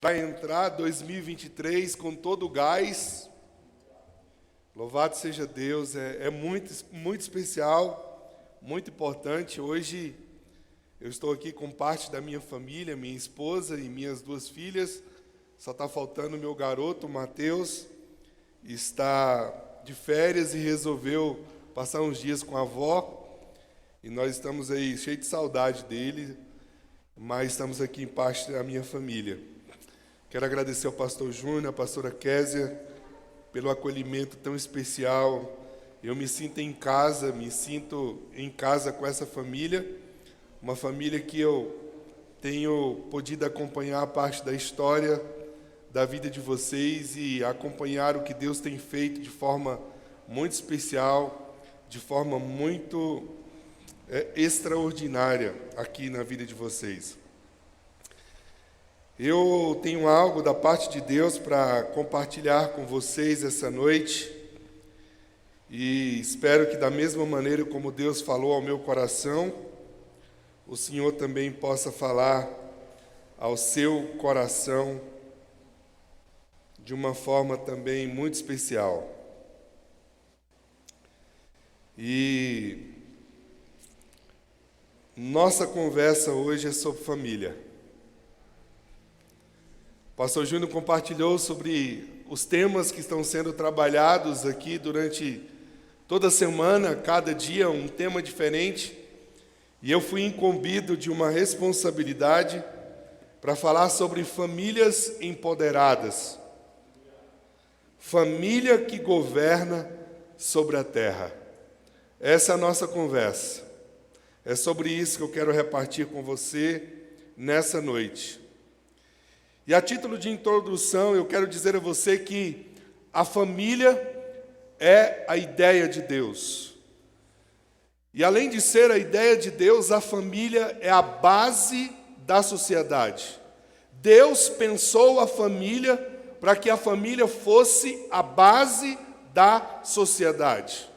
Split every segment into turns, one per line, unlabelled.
Para entrar 2023 com todo o gás. Louvado seja Deus, é muito especial, muito importante. Hoje eu estou aqui com parte da minha família, minha esposa e minhas duas filhas. Só está faltando o meu garoto, o Mateus, está de férias e resolveu passar uns dias com a avó. E nós estamos aí cheios de saudade dele, mas estamos aqui em parte da minha família. Quero agradecer ao pastor Júnior, à pastora Késia, pelo acolhimento tão especial. Eu me sinto em casa com essa família, uma família que eu tenho podido acompanhar a parte da história da vida de vocês e acompanhar o que Deus tem feito de forma muito especial, de forma muito extraordinária aqui na vida de vocês. Eu tenho algo da parte de Deus para compartilhar com vocês essa noite e espero que da mesma maneira como Deus falou ao meu coração, o Senhor também possa falar ao seu coração de uma forma também muito especial. E nossa conversa hoje é sobre família. O pastor Júnior compartilhou sobre os temas que estão sendo trabalhados aqui durante toda a semana, cada dia um tema diferente, e eu fui incumbido de uma responsabilidade para falar sobre famílias empoderadas. Família que governa sobre a terra. Essa é a nossa conversa. É sobre isso que eu quero repartir com você nessa noite. E a título de introdução, eu quero dizer a você que a família é a ideia de Deus. E além de ser a ideia de Deus, a família é a base da sociedade. Deus pensou a família para que a família fosse a base da sociedade.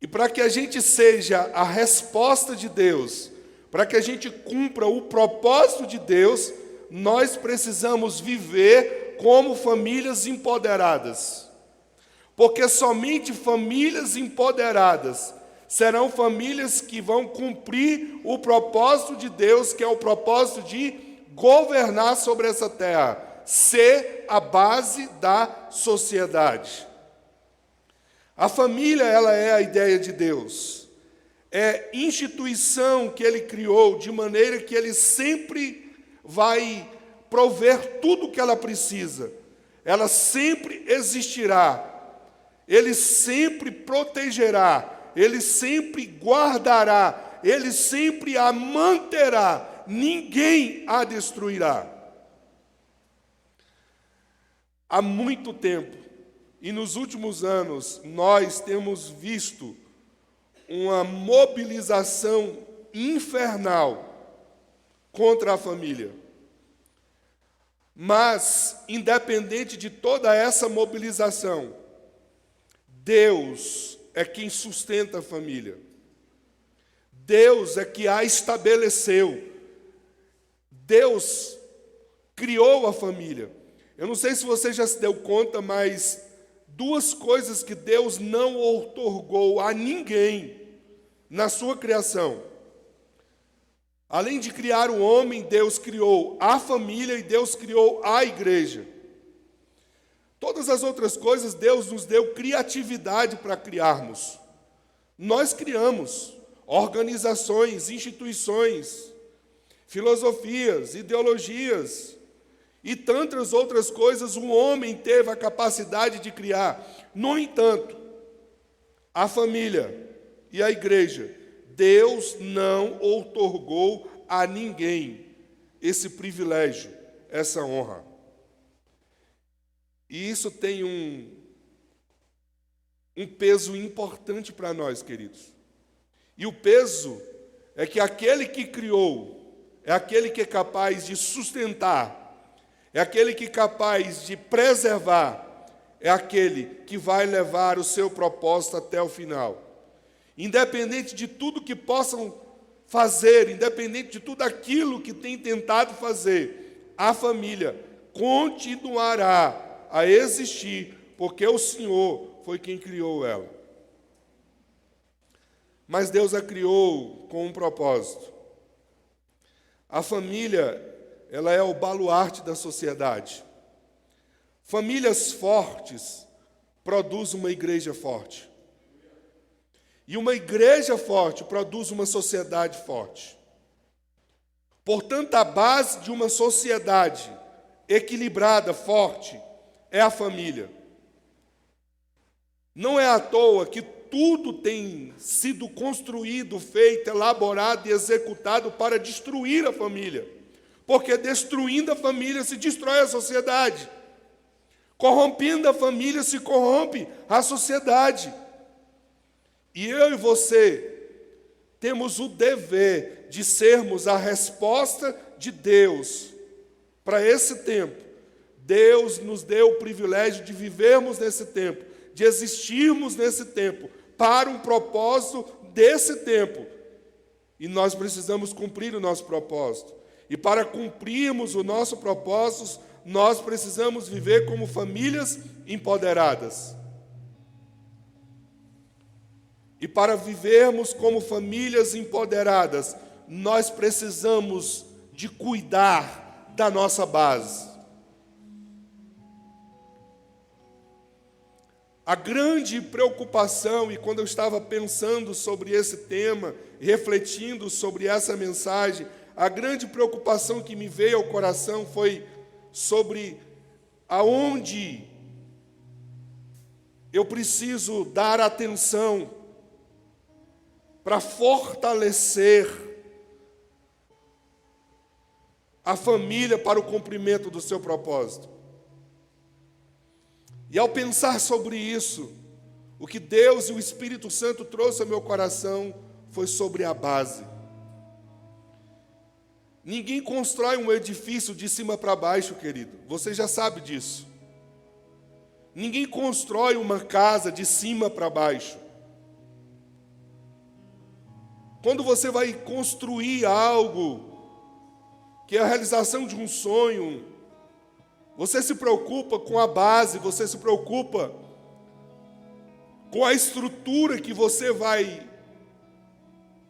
E para que a gente seja a resposta de Deus, para que a gente cumpra o propósito de Deus, nós precisamos viver como famílias empoderadas. Porque somente famílias empoderadas serão famílias que vão cumprir o propósito de Deus, que é o propósito de governar sobre essa terra, ser a base da sociedade. A família, ela é a ideia de Deus. É instituição que Ele criou de maneira que Ele sempre vai prover tudo o que ela precisa. Ela sempre existirá. Ele sempre protegerá. Ele sempre guardará. Ele sempre a manterá. Ninguém a destruirá. Há muito tempo, e nos últimos anos, nós temos visto uma mobilização infernal contra a família. Mas, independente de toda essa mobilização, Deus é quem sustenta a família. Deus é que a estabeleceu. Deus criou a família. Eu não sei se você já se deu conta, mas duas coisas que Deus não outorgou a ninguém na sua criação. Além de criar o homem, Deus criou a família e Deus criou a igreja. Todas as outras coisas, Deus nos deu criatividade para criarmos. Nós criamos organizações, instituições, filosofias, ideologias e tantas outras coisas o homem teve a capacidade de criar. No entanto, a família e a igreja, Deus não outorgou a ninguém esse privilégio, essa honra. E isso tem um peso importante para nós, queridos. E o peso é que aquele que criou é aquele que é capaz de sustentar, é aquele que é capaz de preservar, é aquele que vai levar o seu propósito até o final. Independente de tudo que possam fazer, independente de tudo aquilo que tem tentado fazer, a família continuará a existir, porque o Senhor foi quem criou ela. Mas Deus a criou com um propósito. A família, ela é o baluarte da sociedade. Famílias fortes produzem uma igreja forte. E uma igreja forte produz uma sociedade forte. Portanto, a base de uma sociedade equilibrada, forte, é a família. Não é à toa que tudo tem sido construído, feito, elaborado e executado para destruir a família. Porque destruindo a família se destrói a sociedade. Corrompendo a família se corrompe a sociedade. E eu e você temos o dever de sermos a resposta de Deus para esse tempo. Deus nos deu o privilégio de vivermos nesse tempo, de existirmos nesse tempo, para um propósito desse tempo. E nós precisamos cumprir o nosso propósito. E para cumprirmos o nosso propósito, nós precisamos viver como famílias empoderadas. E para vivermos como famílias empoderadas, nós precisamos de cuidar da nossa base. A grande preocupação, e quando eu estava pensando sobre esse tema, refletindo sobre essa mensagem, a grande preocupação que me veio ao coração foi sobre aonde eu preciso dar atenção para fortalecer a família para o cumprimento do seu propósito. E ao pensar sobre isso, o que Deus e o Espírito Santo trouxe ao meu coração foi sobre a base. Ninguém constrói um edifício de cima para baixo, querido. Você já sabe disso. Ninguém constrói uma casa de cima para baixo. Quando você vai construir algo, que é a realização de um sonho, você se preocupa com a base, você se preocupa com a estrutura que você vai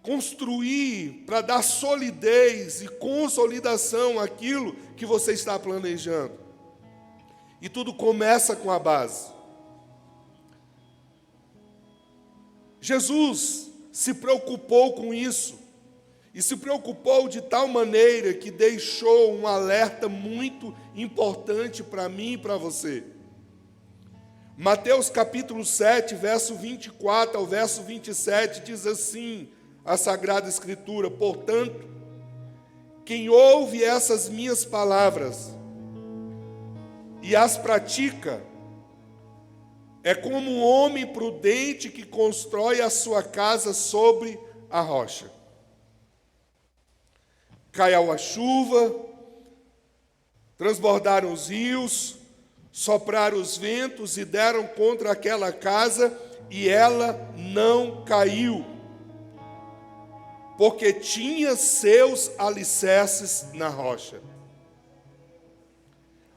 construir para dar solidez e consolidação àquilo que você está planejando. E tudo começa com a base. Jesus se preocupou com isso, e se preocupou de tal maneira que deixou um alerta muito importante para mim e para você. Mateus capítulo 7, verso 24 ao verso 27, diz assim a Sagrada Escritura: portanto, quem ouve essas minhas palavras e as pratica, é como um homem prudente que constrói a sua casa sobre a rocha. Caiu a chuva, transbordaram os rios, sopraram os ventos e deram contra aquela casa, e ela não caiu, porque tinha seus alicerces na rocha.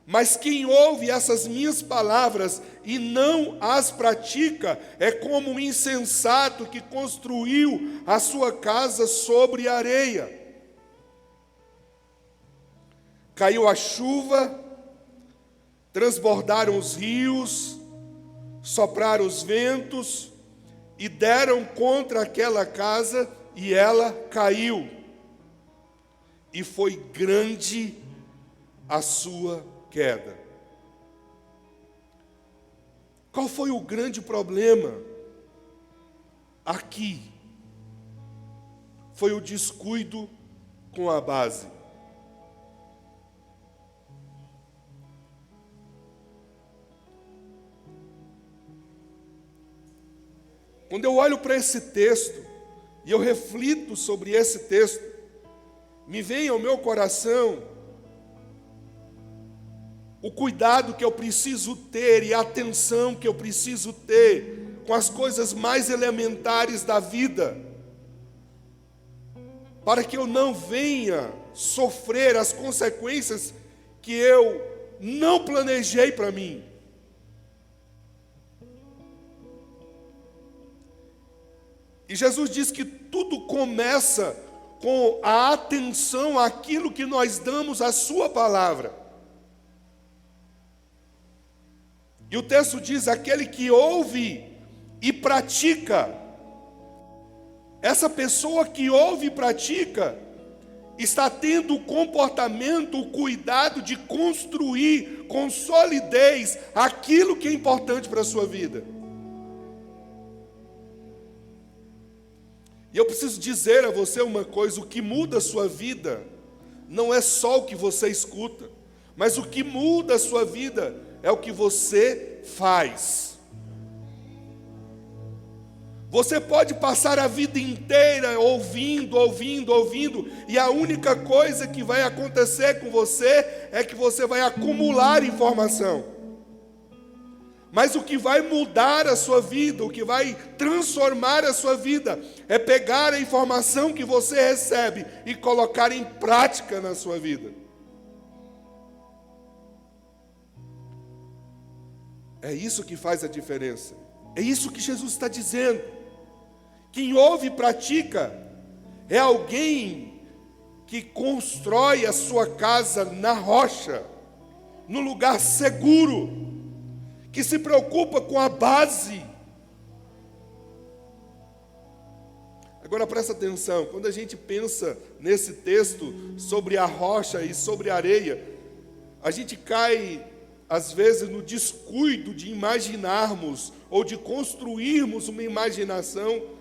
Mas quem ouve essas minhas palavras e não as pratica, é como um insensato que construiu a sua casa sobre areia. Caiu a chuva, transbordaram os rios, sopraram os ventos e deram contra aquela casa, e ela caiu. E foi grande a sua queda. Qual foi o grande problema aqui? Foi o descuido com a base. Quando eu olho para esse texto e eu reflito sobre esse texto, me vem ao meu coração o cuidado que eu preciso ter e a atenção que eu preciso ter com as coisas mais elementares da vida, para que eu não venha sofrer as consequências que eu não planejei para mim. E Jesus diz que tudo começa com a atenção àquilo que nós damos à sua palavra. E o texto diz: aquele que ouve e pratica. Essa pessoa que ouve e pratica está tendo o comportamento, o cuidado de construir com solidez aquilo que é importante para a sua vida. E eu preciso dizer a você uma coisa: o que muda a sua vida não é só o que você escuta, mas o que muda a sua vida é o que você faz. Você pode passar a vida inteira ouvindo, e a única coisa que vai acontecer com você é que você vai acumular informação. Mas o que vai mudar a sua vida, o que vai transformar a sua vida, é pegar a informação que você recebe e colocar em prática na sua vida. É isso que faz a diferença. É isso que Jesus está dizendo. Quem ouve e pratica é alguém que constrói a sua casa na rocha, no lugar seguro, que se preocupa com a base. Agora presta atenção, quando a gente pensa nesse texto sobre a rocha e sobre a areia, a gente cai às vezes no descuido de imaginarmos ou de construirmos uma imaginação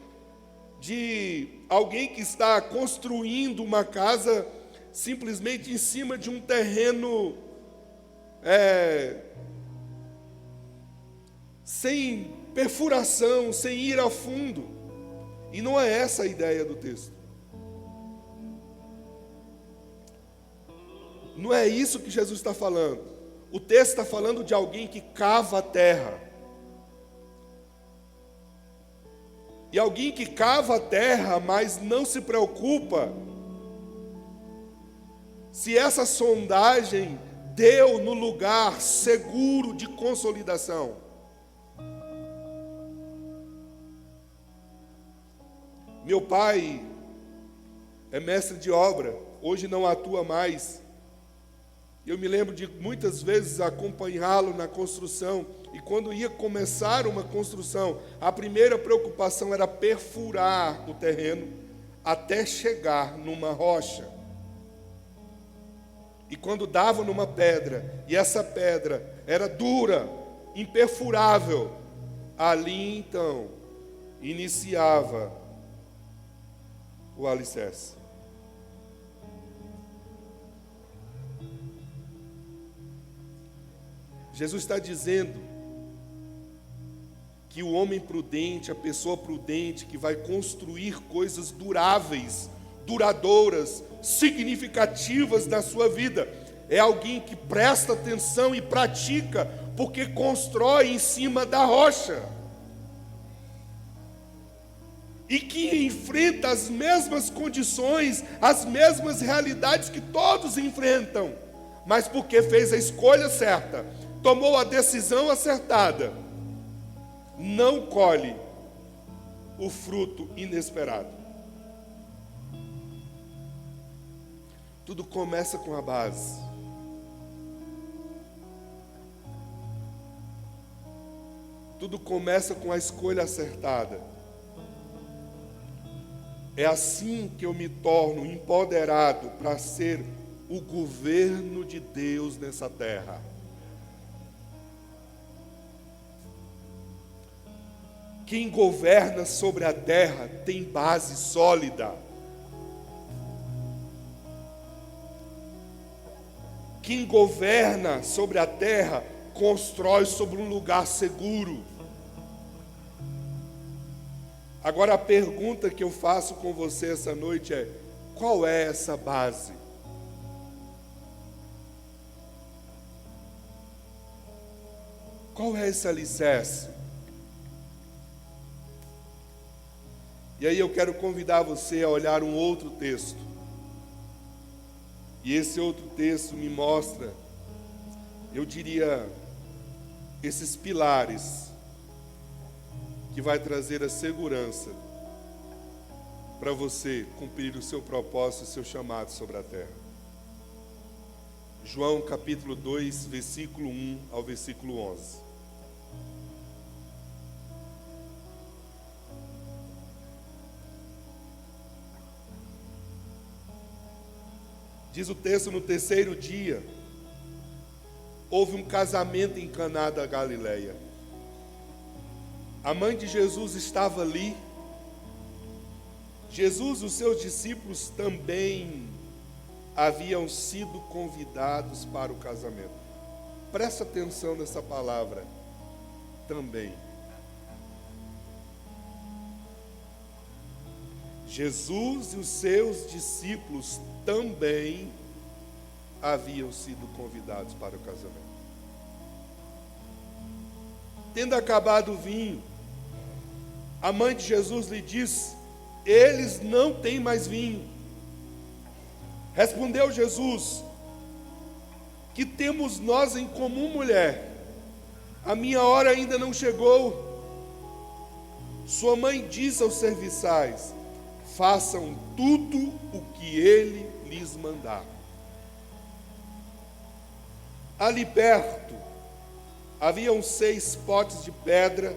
de alguém que está construindo uma casa simplesmente em cima de um terreno sem perfuração, sem ir a fundo. E não é essa a ideia do texto. Não é isso que Jesus está falando. O texto está falando de alguém que cava a terra. E alguém que cava a terra, mas não se preocupa se essa sondagem deu no lugar seguro de consolidação. Meu pai é mestre de obra, hoje não atua mais. Eu me lembro de muitas vezes acompanhá-lo na construção. E quando ia começar uma construção, a primeira preocupação era perfurar o terreno até chegar numa rocha. E quando dava numa pedra, e essa pedra era dura, imperfurável, ali então iniciava o alicerce. Jesus está dizendo que o homem prudente, a pessoa prudente que vai construir coisas duráveis, duradouras, significativas na sua vida, é alguém que presta atenção e pratica, porque constrói em cima da rocha. E que enfrenta as mesmas condições, as mesmas realidades que todos enfrentam, mas porque fez a escolha certa, tomou a decisão acertada, não colhe o fruto inesperado. Tudo começa com a base. Tudo começa com a escolha acertada. É assim que eu me torno empoderado para ser o governo de Deus nessa terra. Quem governa sobre a terra tem base sólida. Quem governa sobre a terra constrói sobre um lugar seguro. Agora a pergunta que eu faço com você essa noite é: qual é essa base? Qual é esse alicerce? E aí eu quero convidar você a olhar um outro texto. E esse outro texto me mostra eu diria, esses pilares que vai trazer a segurança para você cumprir o seu propósito, o seu chamado sobre a terra. João capítulo 2, versículo 1 ao versículo 11. Diz o texto: no terceiro dia, houve um casamento em Caná da Galileia. A mãe de Jesus estava ali. Jesus e os seus discípulos também haviam sido convidados para o casamento. Presta atenção nessa palavra, também. Jesus e os seus discípulos também haviam sido convidados para o casamento. Tendo acabado o vinho, a mãe de Jesus lhe disse: eles não têm mais vinho. Respondeu Jesus: que temos nós em comum, mulher? A minha hora ainda não chegou. Sua mãe disse aos serviçais: façam tudo o que ele lhes mandar. Ali perto haviam 6 potes de pedra,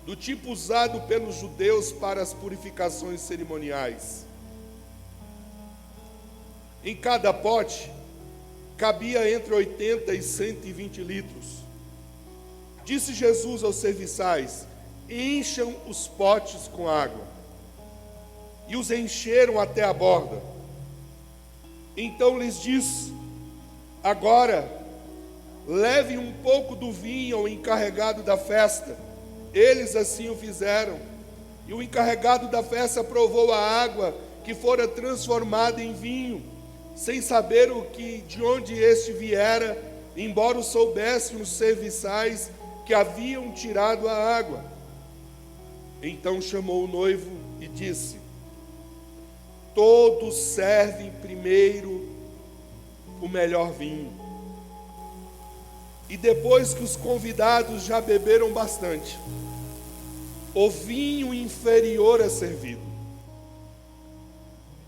do tipo usado pelos judeus para as purificações cerimoniais. Em cada pote cabia entre 80 e 120 litros. Disse Jesus aos serviçais: encham os potes com água. E os encheram até a borda. Então lhes disse: agora levem um pouco do vinho ao encarregado da festa. Eles assim o fizeram. E o encarregado da festa provou a água que fora transformada em vinho, sem saber de onde este viera, embora o soubessem os serviçais que haviam tirado a água. Então chamou o noivo e disse: todos servem primeiro o melhor vinho, e depois que os convidados já beberam bastante, o vinho inferior é servido.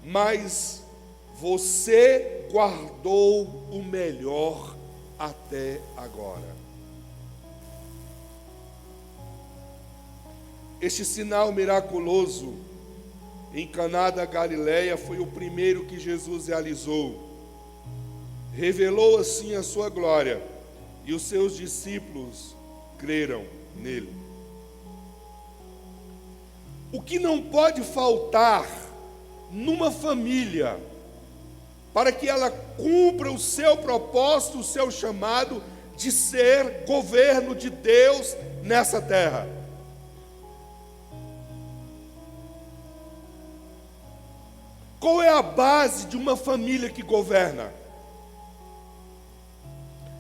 Mas você guardou o melhor até agora. Este sinal miraculoso em Caná da Galileia foi o primeiro que Jesus realizou. Revelou assim a sua glória, e os seus discípulos creram nele. O que não pode faltar numa família para que ela cumpra o seu propósito, o seu chamado de ser governo de Deus nessa terra? Qual é a base de uma família que governa?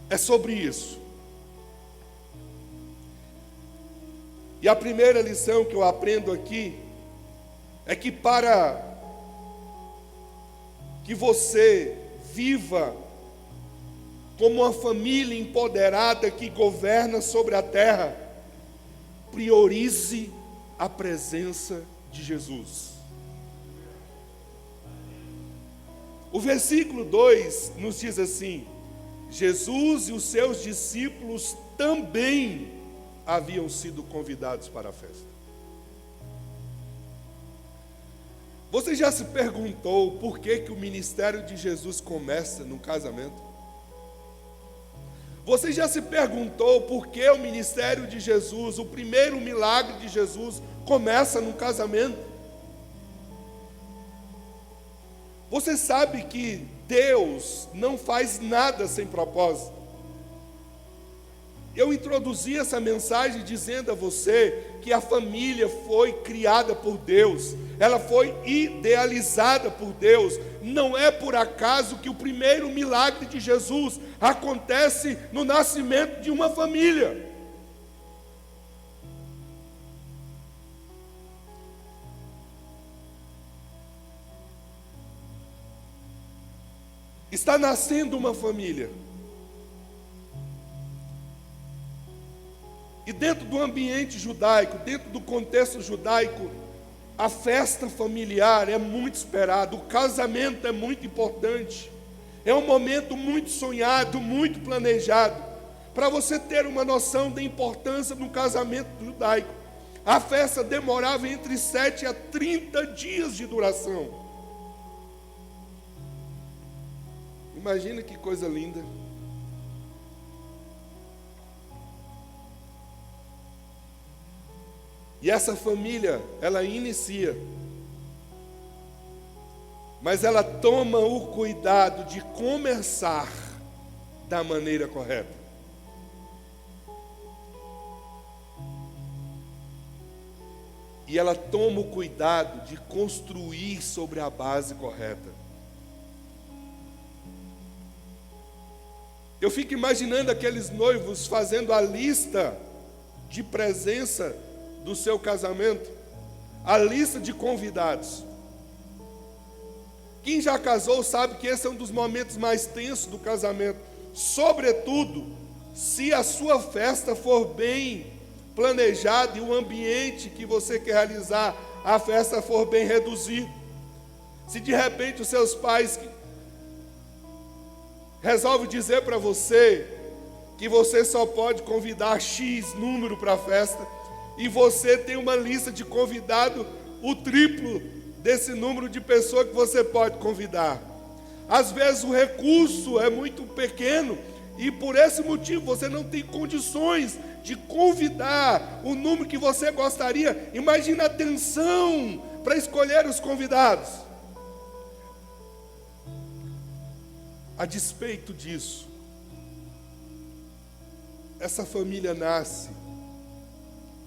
É sobre isso. E a primeira lição que eu aprendo aqui é que para que você viva como uma família empoderada que governa sobre a terra, priorize a presença de Jesus. O versículo 2 nos diz assim: Jesus e os seus discípulos também haviam sido convidados para a festa. Você já se perguntou por que o ministério de Jesus começa no casamento? Você já se perguntou por que o ministério de Jesus, o primeiro milagre de Jesus, começa no casamento? Você sabe que Deus não faz nada sem propósito. Eu introduzi essa mensagem dizendo a você que a família foi criada por Deus, ela foi idealizada por Deus. Não é por acaso que o primeiro milagre de Jesus acontece no nascimento de uma família. Está nascendo uma família. E dentro do ambiente judaico, dentro do contexto judaico, a festa familiar é muito esperada, o casamento é muito importante, é um momento muito sonhado, muito planejado. Para você ter uma noção da importância do casamento judaico, a festa demorava entre 7 a 30 dias de duração. Imagina que coisa linda. E essa família, ela inicia, mas ela toma o cuidado de começar da maneira correta. E ela toma o cuidado de construir sobre a base correta. Eu fico imaginando aqueles noivos fazendo a lista de presença do seu casamento, a lista de convidados. Quem já casou sabe que esse é um dos momentos mais tensos do casamento, sobretudo se a sua festa for bem planejada e o ambiente que você quer realizar a festa for bem reduzido. Se de repente os seus pais resolvem dizer para você que você só pode convidar X número para a festa, e você tem uma lista de convidado, o triplo desse número de pessoas que você pode convidar. Às vezes o recurso é muito pequeno e por esse motivo você não tem condições de convidar o número que você gostaria. Imagina a tensão para escolher os convidados. A despeito disso, essa família nasce,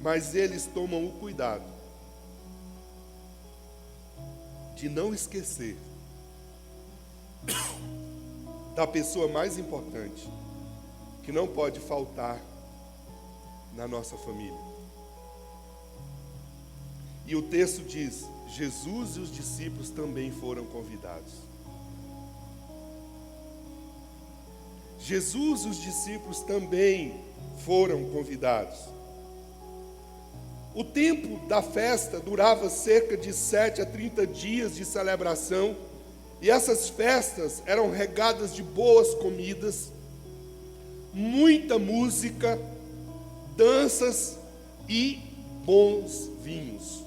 mas eles tomam o cuidado de não esquecer da pessoa mais importante, que não pode faltar na nossa família. E o texto diz: Jesus e os discípulos também foram convidados. Jesus e os discípulos também foram convidados. O tempo da festa durava cerca de 7 a 30 dias de celebração, e essas festas eram regadas de boas comidas, muita música, danças e bons vinhos.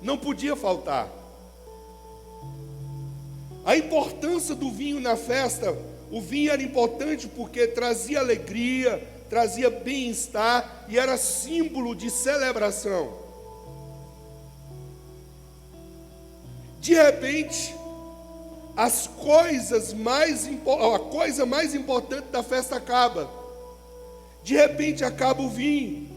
Não podia faltar. A importância do vinho na festa, o vinho era importante porque trazia alegria, trazia bem-estar e era símbolo de celebração. De repente, a coisa mais importante da festa acaba. De repente acaba o vinho.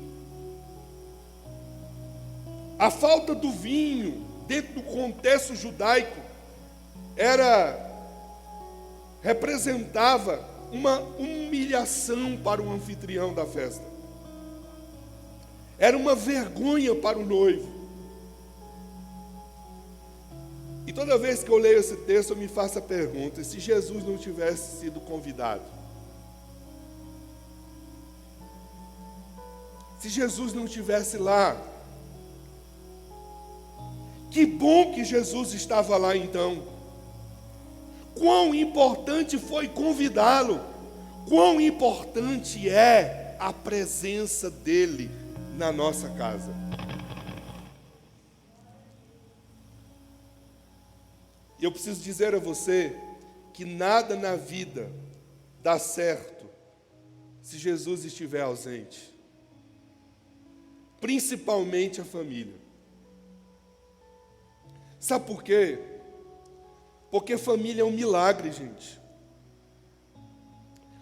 A falta do vinho, dentro do contexto judaico, representava uma humilhação para o anfitrião da festa. Era uma vergonha para o noivo. E toda vez que eu leio esse texto, eu me faço a pergunta: e se Jesus não tivesse sido convidado? Se Jesus não estivesse lá? Que bom que Jesus estava lá então. Quão importante foi convidá-lo. Quão importante é a presença dele na nossa casa. E eu preciso dizer a você que nada na vida dá certo se Jesus estiver ausente. Principalmente a família. Sabe por quê? Porque família é um milagre, gente.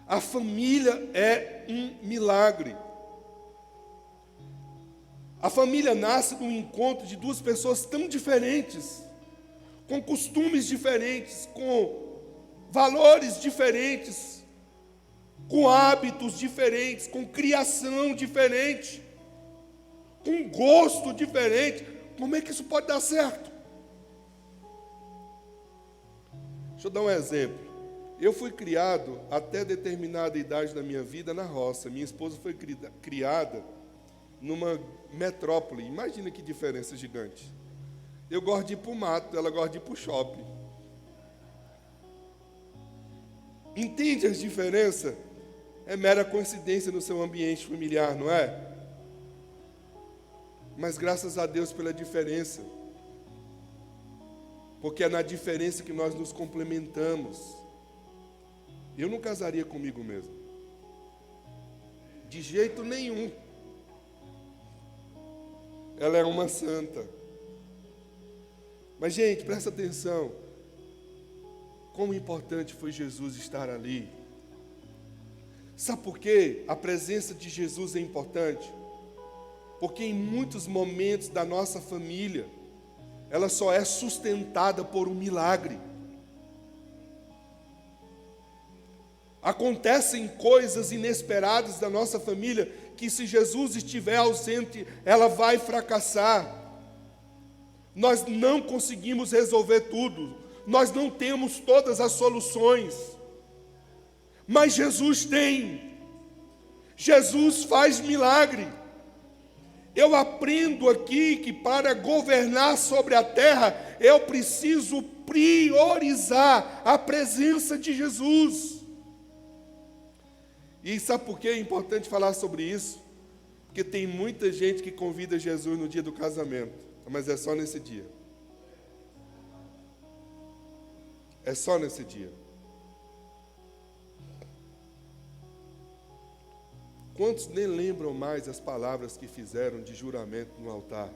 A família é um milagre. A família nasce de um encontro de duas pessoas tão diferentes, com costumes diferentes, com valores diferentes, com hábitos diferentes, com criação diferente, com gosto diferente. Como é que isso pode dar certo? Deixa eu dar um exemplo. Eu fui criado até determinada idade da minha vida na roça. Minha esposa foi criada numa metrópole. Imagina que diferença gigante. Eu gosto de ir para o mato, ela gosta de ir para o shopping. Entende as diferenças? É mera coincidência no seu ambiente familiar, não é? Mas graças a Deus pela diferença. Porque é na diferença que nós nos complementamos. Eu não casaria comigo mesmo. De jeito nenhum. Ela é uma santa. Mas, gente, presta atenção. Como importante foi Jesus estar ali. Sabe por quê? A presença de Jesus é importante. Porque em muitos momentos da nossa família, ela só é sustentada por um milagre. Acontecem coisas inesperadas da nossa família que, se Jesus estiver ausente, ela vai fracassar. Nós não conseguimos resolver tudo. Nós não temos todas as soluções. Mas Jesus tem. Jesus faz milagre. Eu aprendo aqui que para governar sobre a terra, eu preciso priorizar a presença de Jesus. E sabe por que é importante falar sobre isso? Porque tem muita gente que convida Jesus no dia do casamento, mas é só nesse dia. É só nesse dia. Quantos nem lembram mais as palavras que fizeram de juramento no altar?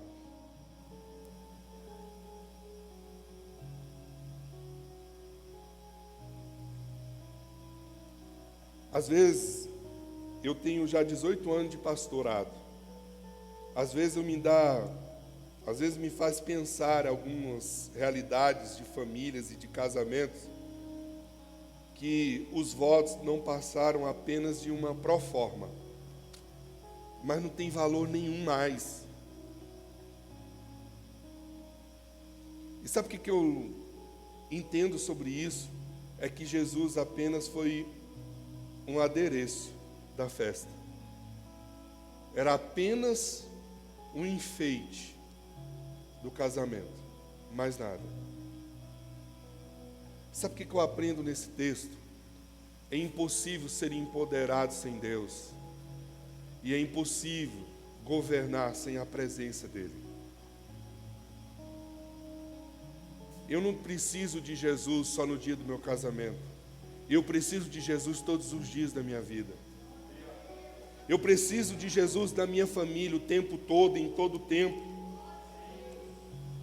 Às vezes, eu tenho já 18 anos de pastorado. Às vezes me faz pensar algumas realidades de famílias e de casamentos que os votos não passaram apenas de uma proforma, mas não tem valor nenhum mais. E sabe o que eu entendo sobre isso? É que Jesus apenas foi um adereço da festa. Era apenas um enfeite do casamento, mais nada. Sabe o que eu aprendo nesse texto? É impossível ser empoderado sem Deus. E é impossível governar sem a presença dEle. Eu não preciso de Jesus só no dia do meu casamento. Eu preciso de Jesus todos os dias da minha vida. Eu preciso de Jesus da minha família o tempo todo, em todo o tempo.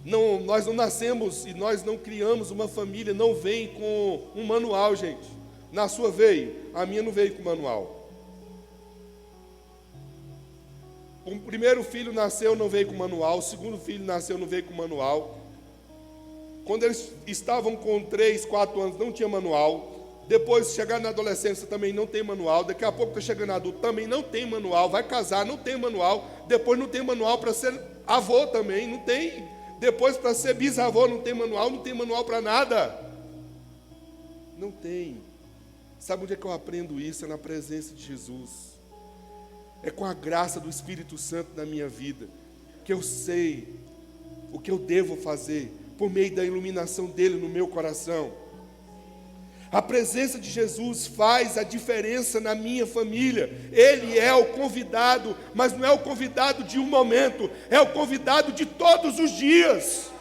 Não, nós não nascemos e nós não criamos uma família, não vem com um manual, gente. Na sua veio, a minha não veio com manual. O primeiro filho nasceu, não veio com manual. O segundo filho nasceu, não veio com manual. Quando eles estavam com 3, 4 anos, não tinha manual. Depois, chegar na adolescência, também não tem manual. Daqui a pouco está chegando adulto, também não tem manual. Vai casar, não tem manual. Depois não tem manual para ser avô também, não tem. Depois para ser bisavô não tem manual para nada. Não tem. Sabe onde é que eu aprendo isso? É na presença de Jesus. É com a graça do Espírito Santo na minha vida, que eu sei o que eu devo fazer, por meio da iluminação dele no meu coração. A presença de Jesus faz a diferença na minha família. Ele é o convidado, mas não é o convidado de um momento, é o convidado de todos os dias.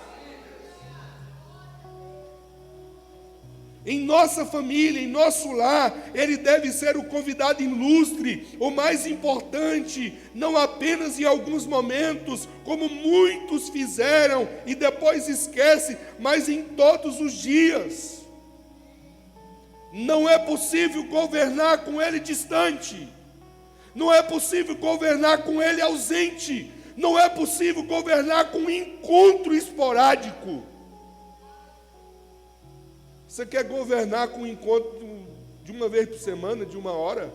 Em nossa família, em nosso lar, ele deve ser o convidado ilustre, o mais importante, não apenas em alguns momentos, como muitos fizeram e depois esquece, mas em todos os dias. Não é possível governar com ele distante. Não é possível governar com ele ausente. Não é possível governar com um encontro esporádico. Você quer governar com um encontro de uma vez por semana, de 1 hora?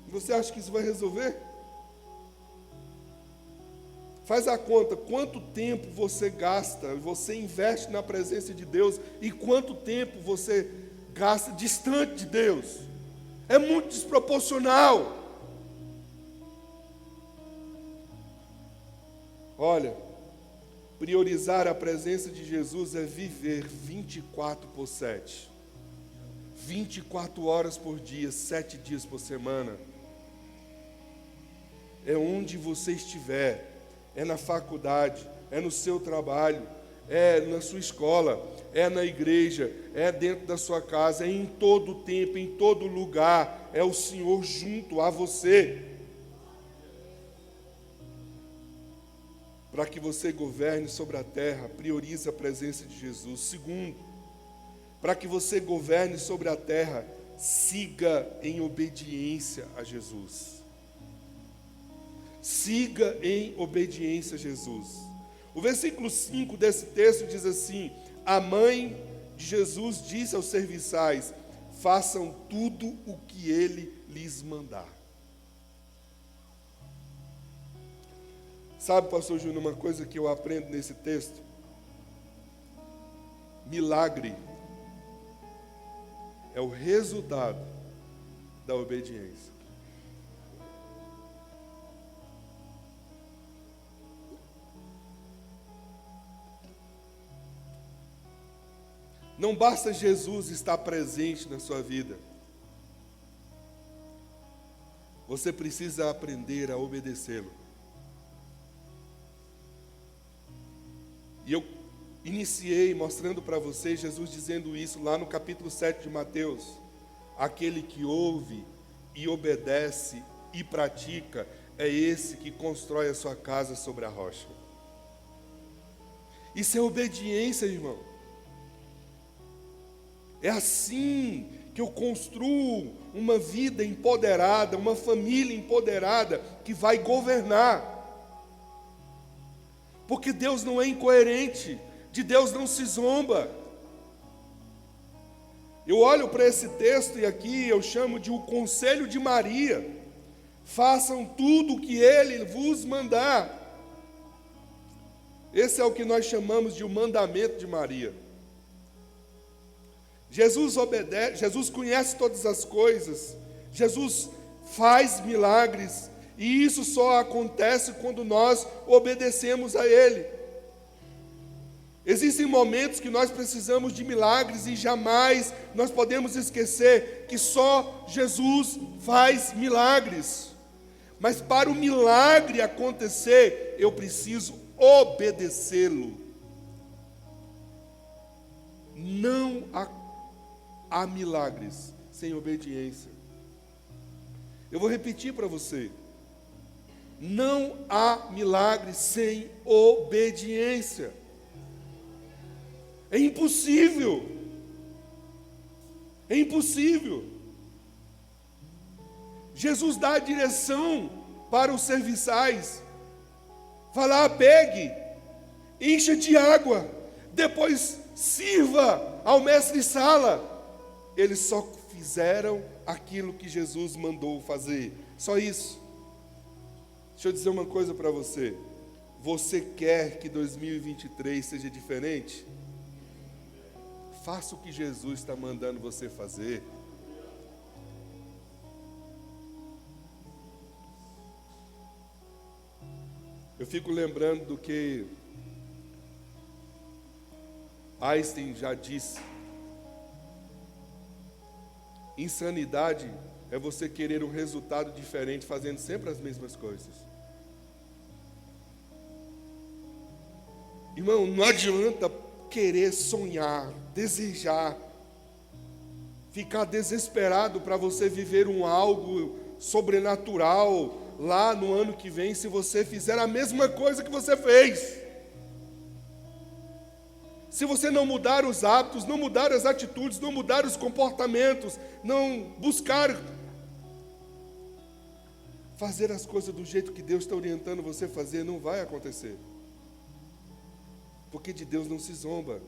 Você acha que isso vai resolver? Faz a conta, quanto tempo você gasta, você investe na presença de Deus e quanto tempo você gasta distante de Deus. É muito desproporcional. Olha, priorizar a presença de Jesus é viver 24/7. 24 horas por dia, 7 dias por semana. É onde você estiver, é na faculdade, é no seu trabalho, é na sua escola, é na igreja, é dentro da sua casa, é em todo tempo, em todo lugar, é o Senhor junto a você. Para que você governe sobre a terra, priorize a presença de Jesus. Segundo, para que você governe sobre a terra, siga em obediência a Jesus. Siga em obediência a Jesus. O versículo 5 desse texto diz assim: a mãe de Jesus disse aos serviçais: façam tudo o que ele lhes mandar. Sabe, pastor Júnior, uma coisa que eu aprendo nesse texto? Milagre é o resultado da obediência. Não basta Jesus estar presente na sua vida. Você precisa aprender a obedecê-lo. E eu iniciei mostrando para vocês Jesus dizendo isso lá no capítulo 7 de Mateus. Aquele que ouve e obedece e pratica é esse que constrói a sua casa sobre a rocha. Isso é obediência, irmão. É assim que eu construo uma vida empoderada, uma família empoderada que vai governar. Porque Deus não é incoerente, de Deus não se zomba. Eu olho para esse texto e aqui eu chamo de o conselho de Maria. Façam tudo o que Ele vos mandar. Esse é o que nós chamamos de o mandamento de Maria. Jesus obedece, Jesus conhece todas as coisas, Jesus faz milagres, e isso só acontece quando nós obedecemos a Ele. Existem momentos que nós precisamos de milagres e jamais nós podemos esquecer que só Jesus faz milagres. Mas para o milagre acontecer, eu preciso obedecê-lo. Não há milagres sem obediência. Eu vou repetir para você. Não há milagres sem obediência. É impossível. É impossível. Jesus dá a direção para os serviçais. Fala, pegue, encha de água, depois sirva ao mestre-sala. Eles só fizeram aquilo que Jesus mandou fazer. Só isso. Deixa eu dizer uma coisa para você. Você quer que 2023 seja diferente? Faça o que Jesus está mandando você fazer. Eu fico lembrando do que Einstein já disse. Insanidade é você querer um resultado diferente, fazendo sempre as mesmas coisas. Irmão, não adianta querer sonhar, desejar, ficar desesperado para você viver algo sobrenatural lá no ano que vem, se você fizer a mesma coisa que você fez. Se você não mudar os hábitos, não mudar as atitudes, não mudar os comportamentos, não buscar fazer as coisas do jeito que Deus está orientando você a fazer, não vai acontecer. Porque de Deus não se zomba.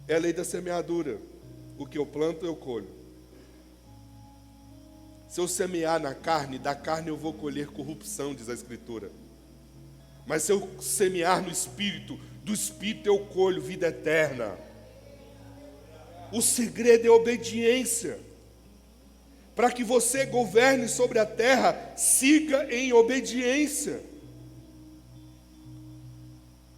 É a lei da semeadura. O que eu planto, eu colho. Se eu semear na carne, da carne eu vou colher corrupção, diz a Escritura. Mas se eu semear no Espírito, do Espírito eu colho vida eterna. O segredo é obediência. Para que você governe sobre a terra, siga em obediência.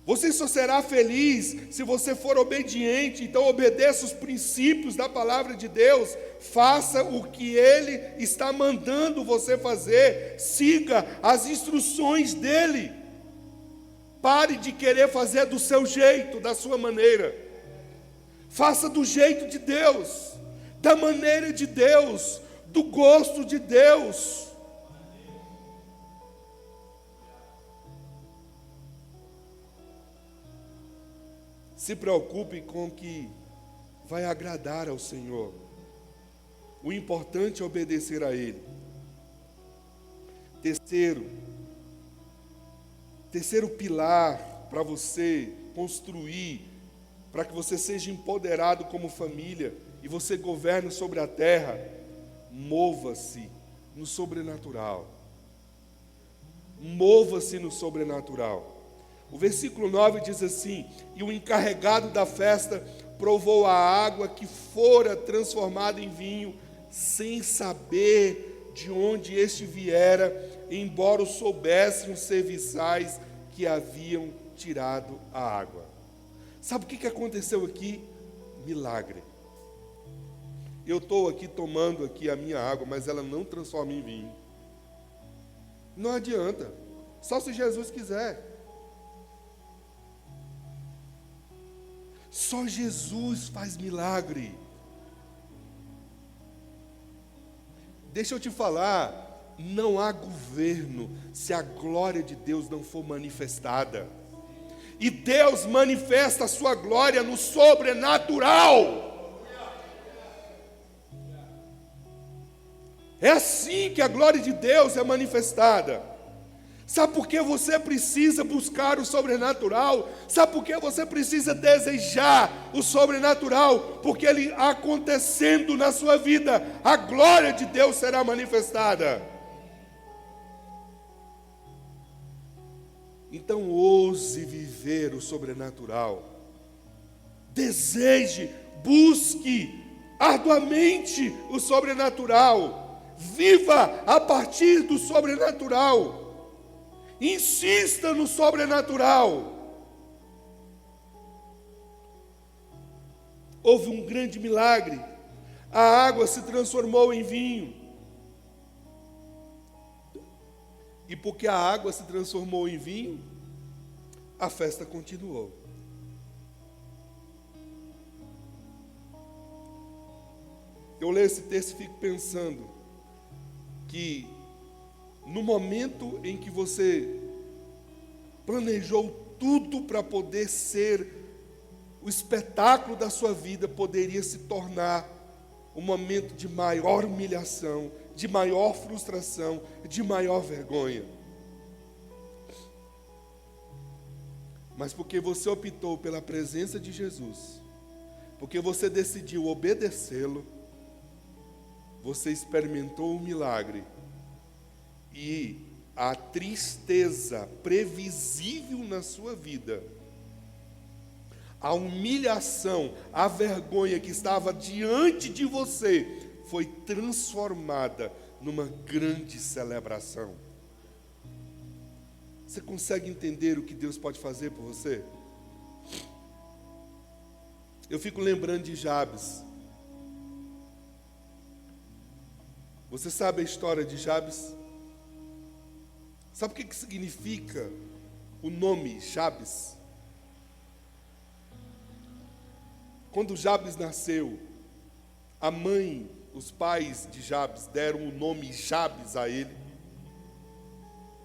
Você só será feliz se você for obediente. Então obedeça os princípios da palavra de Deus. Faça o que Ele está mandando você fazer. Siga as instruções dEle. Pare de querer fazer do seu jeito, da sua maneira. Faça do jeito de Deus, da maneira de Deus, do gosto de Deus. Se preocupe com o que vai agradar ao Senhor. O importante é obedecer a Ele. Terceiro pilar para você construir, para que você seja empoderado como família e você governe sobre a terra, mova-se no sobrenatural. Mova-se no sobrenatural. O versículo 9 diz assim: e o encarregado da festa provou a água que fora transformada em vinho, sem saber de onde este viera, embora o soubessem os serviçais que haviam tirado a água. Sabe o que aconteceu aqui? Milagre. Eu estou aqui tomando aqui a minha água, mas ela não transforma em vinho. Não adianta. Só se Jesus quiser. Só Jesus faz milagre. Deixa eu te falar, não há governo se a glória de Deus não for manifestada. E Deus manifesta a sua glória no sobrenatural. É assim que a glória de Deus é manifestada. Sabe por que você precisa buscar o sobrenatural? Sabe por que você precisa desejar o sobrenatural? Porque ele acontecendo na sua vida, a glória de Deus será manifestada. Então ouse viver o sobrenatural. Deseje, busque arduamente o sobrenatural. Viva a partir do sobrenatural. Insista no sobrenatural. Houve um grande milagre. A água se transformou em vinho. E porque a água se transformou em vinho, a festa continuou. Eu leio esse texto e fico pensando que no momento em que você planejou tudo para poder ser o espetáculo da sua vida, poderia se tornar um momento de maior humilhação, de maior frustração, de maior vergonha. Mas porque você optou pela presença de Jesus, porque você decidiu obedecê-lo, você experimentou um milagre. E a tristeza previsível na sua vida, a humilhação, a vergonha que estava diante de você, foi transformada numa grande celebração. Você consegue entender o que Deus pode fazer por você? Eu fico lembrando de Jabes. Você sabe a história de Jabes? Sabe o que significa o nome Jabes? Quando Jabes nasceu, a mãe, os pais de Jabes deram o nome Jabes a ele,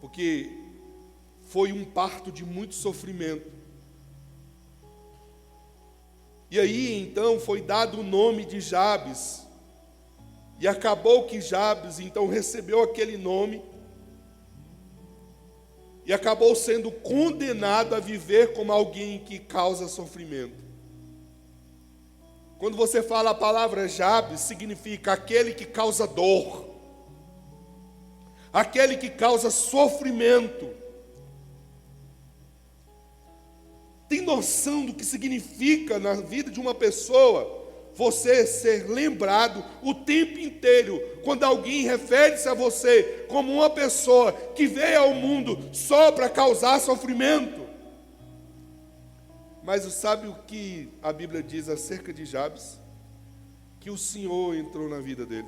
porque foi um parto de muito sofrimento. E aí então foi dado o nome de Jabes, e acabou que Jabes então recebeu aquele nome, e acabou sendo condenado a viver como alguém que causa sofrimento. Quando você fala a palavra Jabes, significa aquele que causa dor, aquele que causa sofrimento. Tem noção do que significa na vida de uma pessoa você ser lembrado o tempo inteiro, quando alguém refere-se a você como uma pessoa que veio ao mundo só para causar sofrimento? Mas sabe o que a Bíblia diz acerca de Jabes? Que o Senhor entrou na vida dele.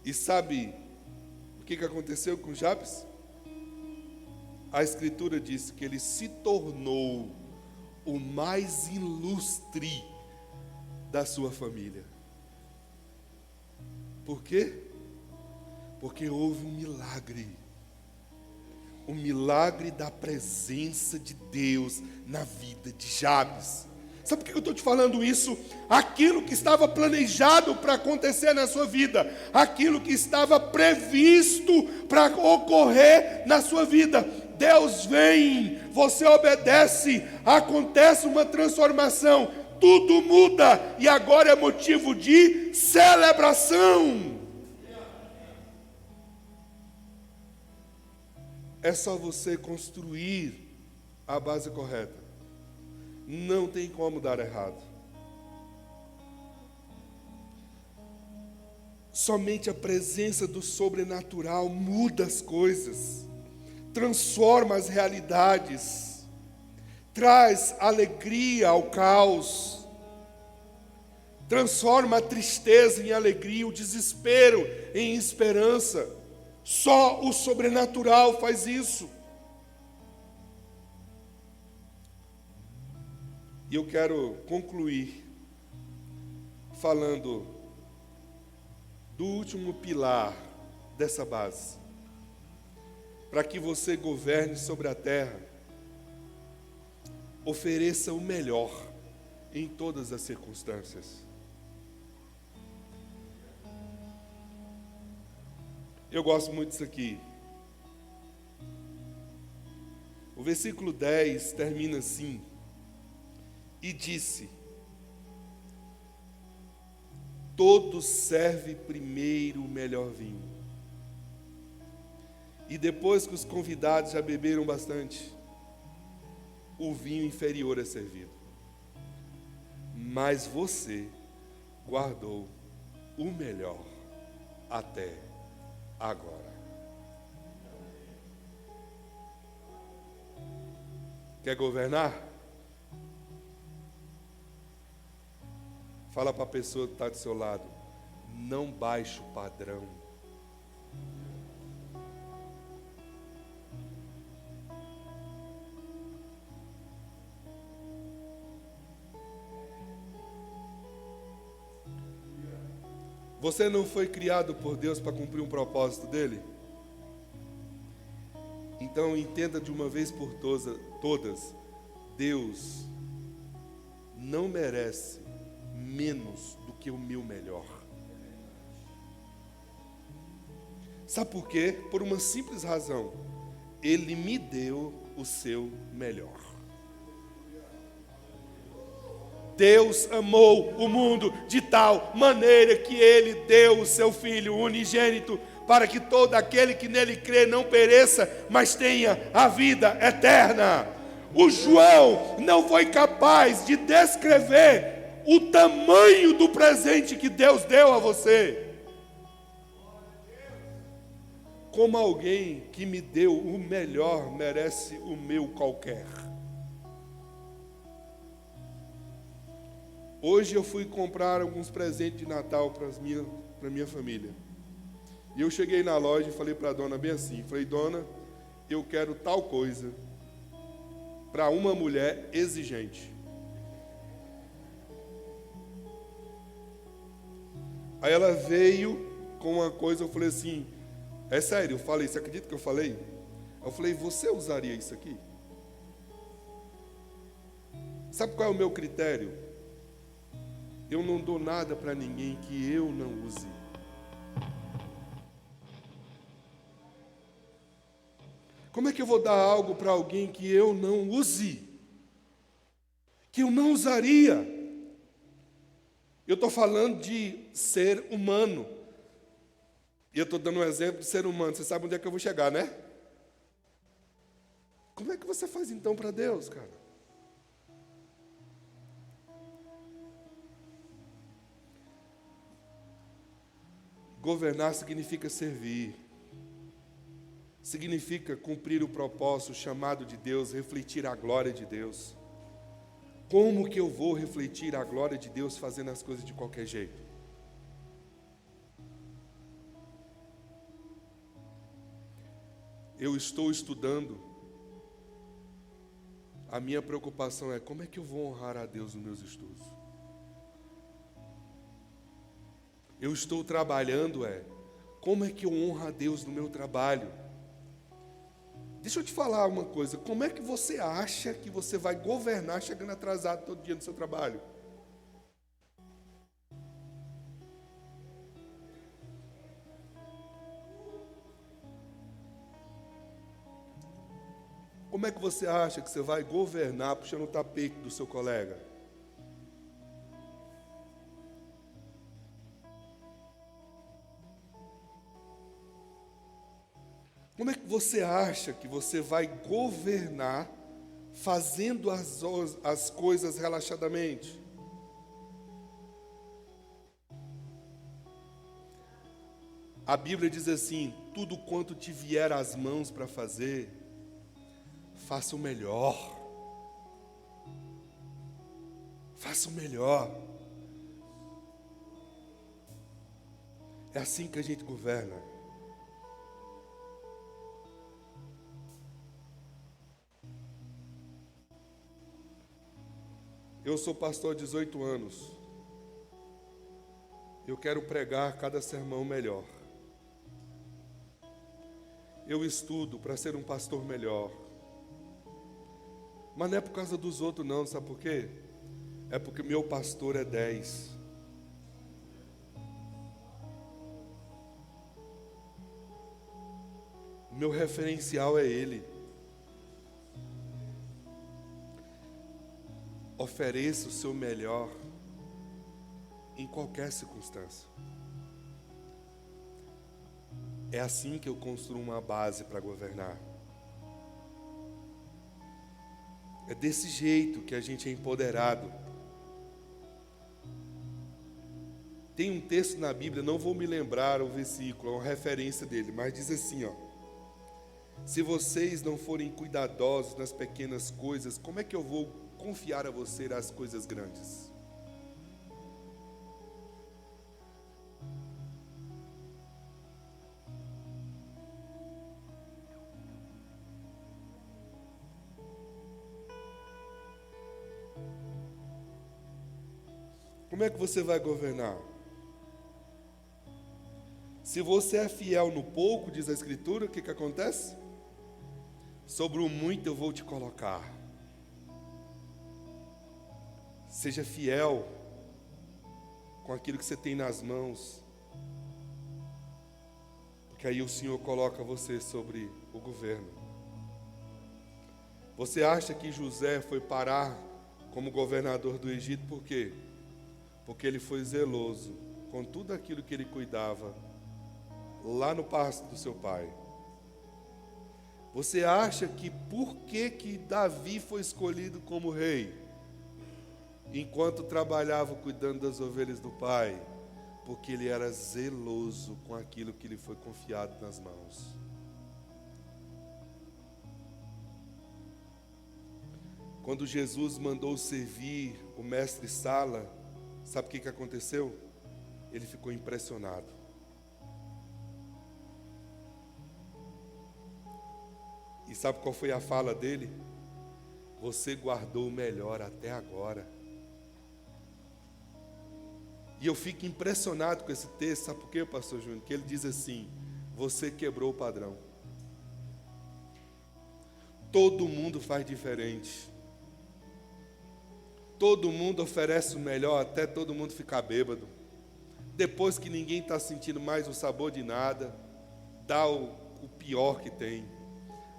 E sabe o que aconteceu com Jabes? A Escritura diz que ele se tornou o mais ilustre da sua família. Por quê? Porque houve um milagre. O milagre da presença de Deus na vida de Jabes. Sabe por que eu estou te falando isso? Aquilo que estava planejado para acontecer na sua vida, aquilo que estava previsto para ocorrer na sua vida, Deus vem, você obedece, acontece uma transformação, tudo muda e agora é motivo de celebração. É só você construir a base correta. Não tem como dar errado. Somente a presença do sobrenatural muda as coisas, transforma as realidades, traz alegria ao caos, transforma a tristeza em alegria, o desespero em esperança. Só o sobrenatural faz isso. E eu quero concluir falando do último pilar dessa base. Para que você governe sobre a terra, ofereça o melhor em todas as circunstâncias. Eu gosto muito disso aqui. O versículo 10 termina assim: e disse: todos serve primeiro o melhor vinho. E depois que os convidados já beberam bastante, o vinho inferior é servido. Mas você guardou o melhor até agora. Quer governar? Fala para a pessoa que está do seu lado: não baixe o padrão. Você não foi criado por Deus para cumprir um propósito dele? Então entenda de uma vez por todas, Deus não merece menos do que o meu melhor. Sabe por quê? Por uma simples razão: Ele me deu o seu melhor. Deus amou o mundo de tal maneira que Ele deu o seu Filho unigênito, para que todo aquele que nele crê não pereça, mas tenha a vida eterna. O João não foi capaz de descrever o tamanho do presente que Deus deu a você. Como alguém que me deu o melhor merece o meu qualquer. Hoje eu fui comprar alguns presentes de Natal para minha família. E eu cheguei na loja e falei para a dona bem assim, falei: dona, eu quero tal coisa para uma mulher exigente. Aí ela veio com uma coisa, eu falei assim: é sério, eu falei, você acredita que eu falei? Eu falei: você usaria isso aqui? Sabe qual é o meu critério? Eu não dou nada para ninguém que eu não use. Como é que eu vou dar algo para alguém que eu não use? Que eu não usaria? Eu estou falando de ser humano. E eu estou dando um exemplo de ser humano. Você sabe onde é que eu vou chegar, né? Como é que você faz então para Deus, cara? Governar significa servir. Significa cumprir o propósito, o chamado de Deus, refletir a glória de Deus. Como que eu vou refletir a glória de Deus fazendo as coisas de qualquer jeito? Eu estou estudando. A minha preocupação é como é que eu vou honrar a Deus nos meus estudos? Eu estou trabalhando, como é que eu honro a Deus no meu trabalho? Deixa eu te falar uma coisa, como é que você acha que você vai governar chegando atrasado todo dia no seu trabalho? Como é que você acha que você vai governar puxando o tapete do seu colega? Como é que você acha que você vai governar fazendo as coisas relaxadamente? A Bíblia diz assim: tudo quanto te vier às mãos para fazer, faça o melhor. Faça o melhor. É assim que a gente governa. Eu sou pastor há 18 anos. Eu quero pregar cada sermão melhor. Eu estudo para ser um pastor melhor. Mas não é por causa dos outros não, sabe por quê? É porque meu pastor é 10. Meu referencial é ele. Ofereça o seu melhor em qualquer circunstância. É assim que eu construo uma base para governar. É desse jeito que a gente é empoderado. Tem um texto na Bíblia, não vou me lembrar o versículo, é uma referência dele, mas diz assim, se vocês não forem cuidadosos nas pequenas coisas, como é que eu vou confiar a você as coisas grandes? Como é que você vai governar? Se você é fiel no pouco, diz a Escritura, o que acontece? Sobre o muito eu vou te colocar. Seja fiel com aquilo que você tem nas mãos, porque aí o Senhor coloca você sobre o governo. Você acha que José foi parar como governador do Egito por quê? Porque ele foi zeloso com tudo aquilo que ele cuidava lá no pasto do seu pai. Você acha que por que Davi foi escolhido como rei? Enquanto trabalhava cuidando das ovelhas do pai, porque ele era zeloso com aquilo que lhe foi confiado nas mãos. Quando Jesus mandou servir o mestre Sala, sabe o que aconteceu? Ele ficou impressionado. E sabe qual foi a fala dele? Você guardou o melhor até agora. E eu fico impressionado com esse texto, sabe por quê, pastor Júnior? Que ele diz assim, você quebrou o padrão. Todo mundo faz diferente. Todo mundo oferece o melhor até todo mundo ficar bêbado. Depois que ninguém está sentindo mais o sabor de nada, dá o pior que tem.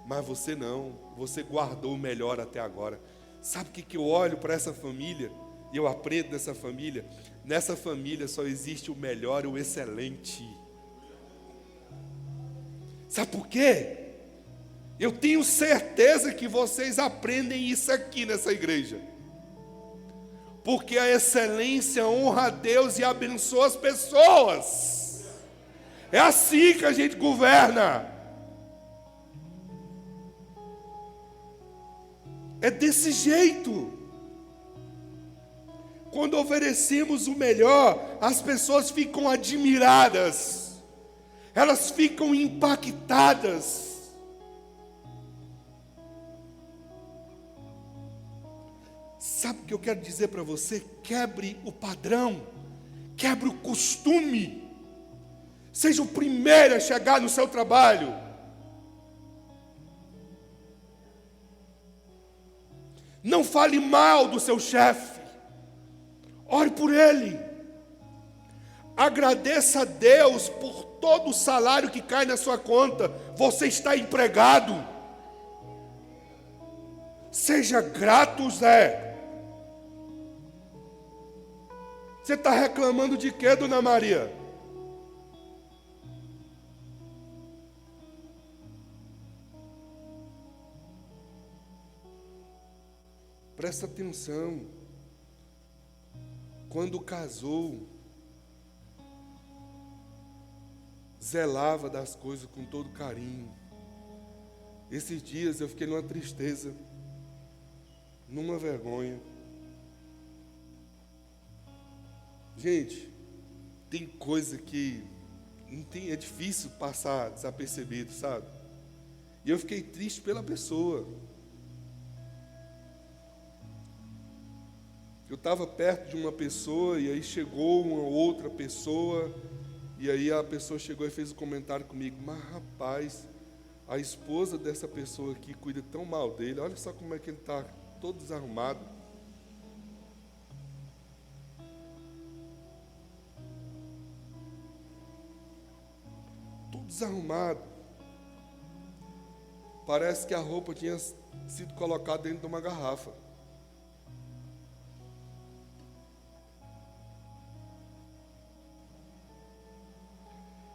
Mas você não, você guardou o melhor até agora. Sabe o que eu olho para essa família? E eu aprendo nessa família. Nessa família só existe o melhor e o excelente. Sabe por quê? Eu tenho certeza que vocês aprendem isso aqui nessa igreja. Porque a excelência honra a Deus e abençoa as pessoas. É assim que a gente governa. É desse jeito. Quando oferecemos o melhor, as pessoas ficam admiradas. Elas ficam impactadas. Sabe o que eu quero dizer para você? Quebre o padrão, quebre o costume. Seja o primeiro a chegar no seu trabalho. Não fale mal do seu chefe. Ore por ele. Agradeça a Deus por todo o salário que cai na sua conta. Você está empregado. Seja grato, Zé. Você está reclamando de quê, dona Maria? Presta atenção. Quando casou, zelava das coisas com todo carinho. Esses dias eu fiquei numa tristeza, numa vergonha. Gente, tem coisa que é difícil passar desapercebido, sabe? E eu fiquei triste pela pessoa. Eu estava perto de uma pessoa e aí chegou uma outra pessoa e aí a pessoa chegou e fez um comentário comigo: mas rapaz, a esposa dessa pessoa aqui cuida tão mal dele, olha só como é que ele está todo desarrumado. Todo desarrumado. Parece que a roupa tinha sido colocada dentro de uma garrafa.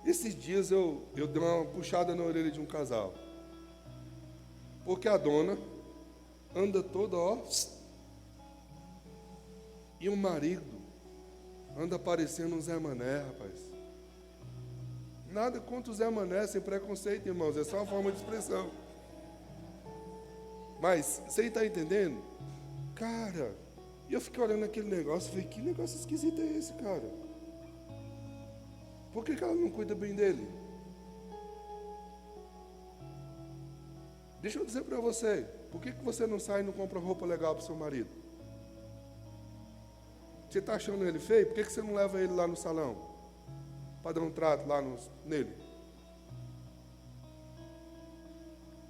Esses dias eu dei uma puxada na orelha de um casal. Porque a dona anda toda, ó. E o marido anda parecendo um Zé Mané, rapaz. Nada contra o Zé Mané, sem preconceito, irmãos. É só uma forma de expressão. Mas, você está entendendo? Cara, e eu fiquei olhando aquele negócio e falei: que negócio esquisito é esse, cara? Por que ela não cuida bem dele? Deixa eu dizer para você, por que você não sai e não compra roupa legal para o seu marido? Você está achando ele feio? Por que você não leva ele lá no salão? Para dar um trato lá nele?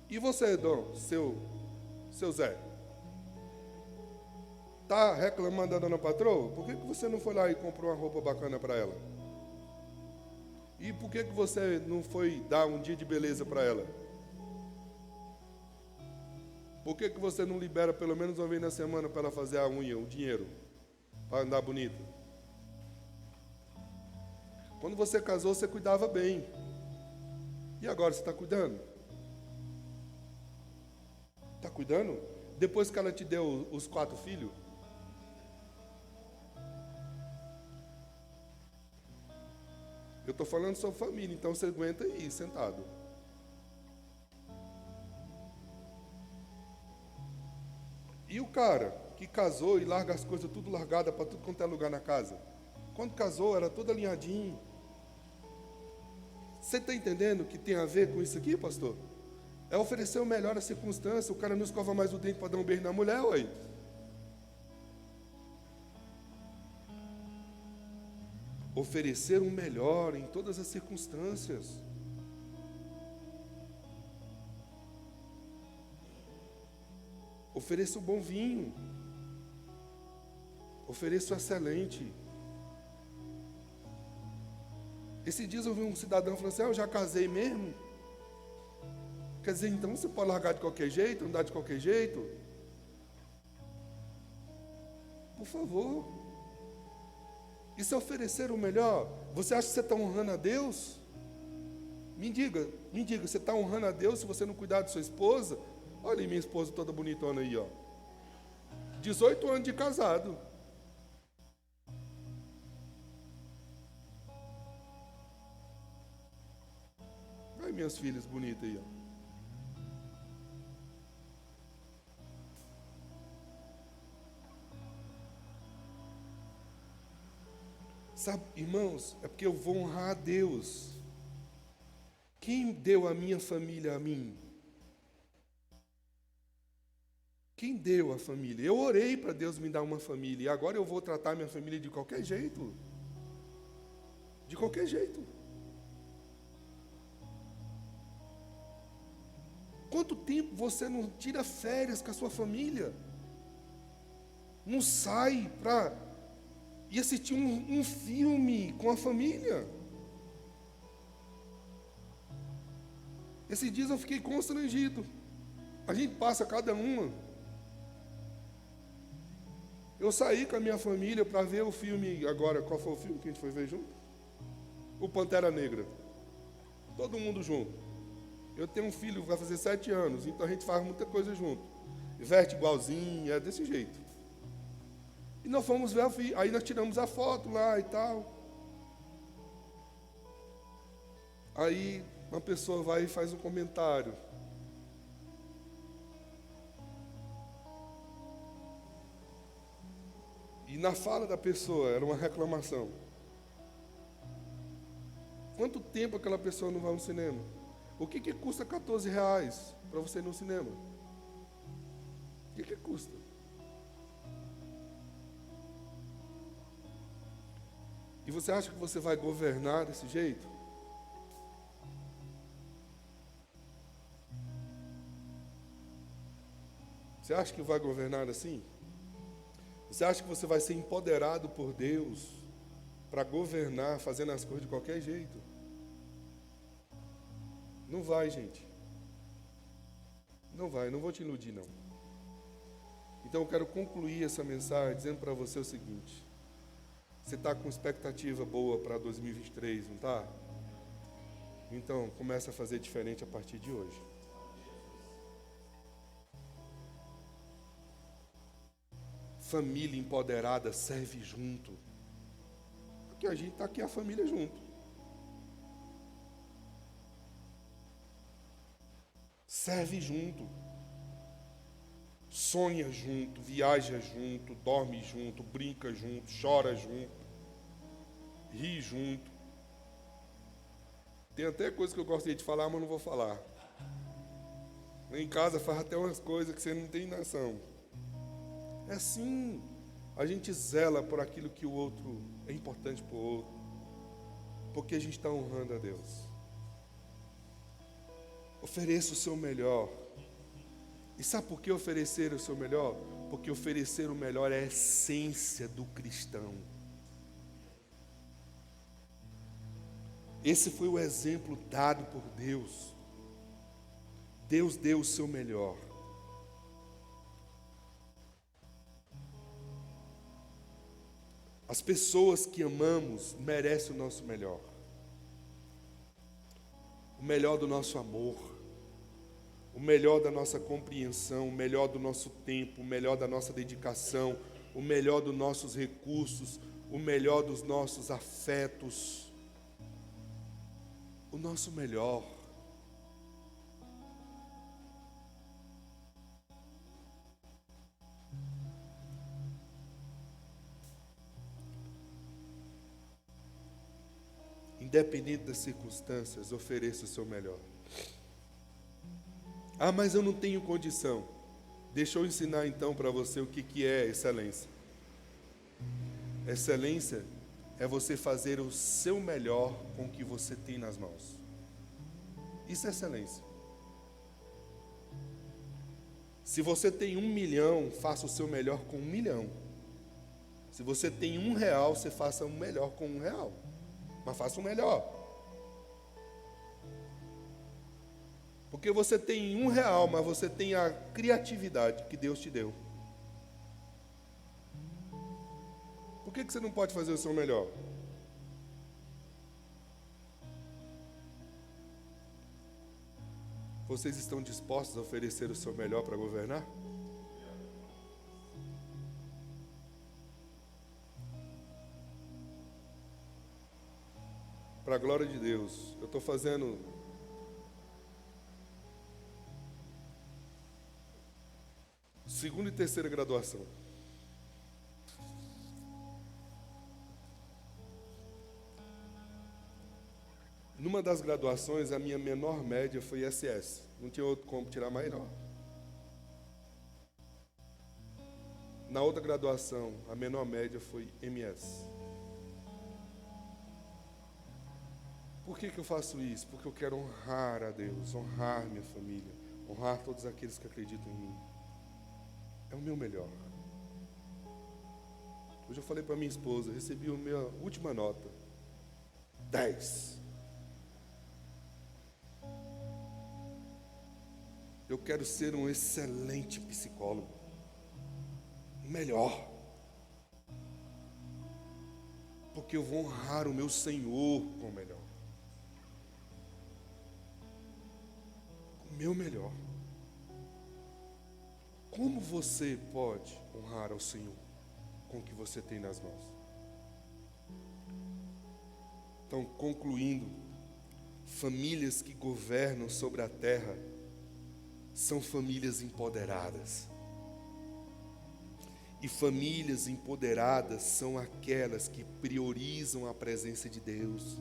E você, Dom, seu Zé? Está reclamando da dona patroa? Por que você não foi lá e comprou uma roupa bacana para ela? E por que você não foi dar um dia de beleza para ela? Por que você não libera pelo menos uma vez na semana para ela fazer a unha, o dinheiro, para andar bonita? Quando você casou, você cuidava bem. E agora você está cuidando? Está cuidando? Depois que ela te deu os 4 filhos? Eu estou falando sobre família, então você aguenta aí, sentado. E o cara que casou e larga as coisas tudo largada para tudo quanto é lugar na casa? Quando casou, era tudo alinhadinho. Você está entendendo que tem a ver com isso aqui, pastor? É oferecer o melhor às circunstâncias. O cara não escova mais o dente para dar um beijo na mulher, ué. Oferecer o melhor em todas as circunstâncias. Ofereça o bom vinho. Ofereça o excelente. Esses dias eu vi um cidadão falando assim: eu já casei mesmo? Quer dizer, então você pode largar de qualquer jeito, andar de qualquer jeito? Por favor. Isso é oferecer o melhor. Você acha que você está honrando a Deus? Me diga, você está honrando a Deus se você não cuidar de sua esposa? Olha aí minha esposa toda bonitona aí, ó. 18 anos de casado. Olha minhas filhas bonitas aí, ó. Sabe, irmãos, é porque eu vou honrar a Deus. Quem deu a minha família a mim? Quem deu a família? Eu orei para Deus me dar uma família, e agora eu vou tratar minha família de qualquer jeito? De qualquer jeito. Quanto tempo você não tira férias com a sua família? Não sai para ir assistir um filme com a família? Esses dias eu fiquei constrangido. A gente passa cada uma. Eu saí com a minha família para ver o filme agora. Qual foi o filme que a gente foi ver junto? O Pantera Negra. Todo mundo junto. Eu tenho um filho que vai fazer 7 anos, então a gente faz muita coisa junto. Veste igualzinho, é desse jeito. E nós fomos ver aí nós tiramos a foto lá e tal. Aí uma pessoa vai e faz um comentário. E na fala da pessoa era uma reclamação. Quanto tempo aquela pessoa não vai ao cinema? O que custa R$14 para você ir no cinema? O que custa? E você acha que você vai governar desse jeito? Você acha que vai governar assim? Você acha que você vai ser empoderado por Deus para governar, fazendo as coisas de qualquer jeito? Não vai, gente. Não vai, não vou te iludir, não. Então eu quero concluir essa mensagem dizendo para você o seguinte: você está com expectativa boa para 2023, não está? Então começa a fazer diferente a partir de hoje. Família empoderada serve junto. Porque a gente está aqui, a família junto. Serve junto. Sonha junto, viaja junto, dorme junto, brinca junto, chora junto, ri junto. Tem até coisa que eu gostaria de falar, mas não vou falar. Em casa faz até umas coisas que você não tem noção. É assim, a gente zela por aquilo que o outro é importante para o outro, porque a gente está honrando a Deus. Ofereça o seu melhor. E sabe por que oferecer o seu melhor? Porque oferecer o melhor é a essência do cristão. Esse foi o exemplo dado por Deus. Deus deu o seu melhor. As pessoas que amamos merecem o nosso melhor. O melhor do nosso amor, o melhor da nossa compreensão, o melhor do nosso tempo, o melhor da nossa dedicação, o melhor dos nossos recursos, o melhor dos nossos afetos, o nosso melhor. Independente das circunstâncias, ofereça o seu melhor. Ah, mas eu não tenho condição. Deixa eu ensinar então para você o que é excelência. Excelência é você fazer o seu melhor com o que você tem nas mãos. Isso é excelência. Se você tem 1 milhão, faça o seu melhor com 1 milhão. Se você tem R$1, você faça o melhor com R$1. Mas faça o melhor. Porque você tem R$1, mas você tem a criatividade que Deus te deu. Por que você não pode fazer o seu melhor? Vocês estão dispostos a oferecer o seu melhor para governar? Para a glória de Deus, eu estou fazendo segunda e terceira graduação. Numa das graduações, a minha menor média foi SS. Não tinha outro como tirar mais, não. Na outra graduação, a menor média foi MS. Por que eu faço isso? Porque eu quero honrar a Deus, honrar minha família, honrar todos aqueles que acreditam em mim. É o meu melhor. Hoje eu falei para minha esposa, recebi a minha última nota, 10. Eu quero ser um excelente psicólogo, melhor, porque eu vou honrar o meu Senhor com o melhor, o meu melhor. Como você pode honrar ao Senhor com o que você tem nas mãos? Então, concluindo, famílias que governam sobre a terra são famílias empoderadas. E famílias empoderadas são aquelas que priorizam a presença de Deus,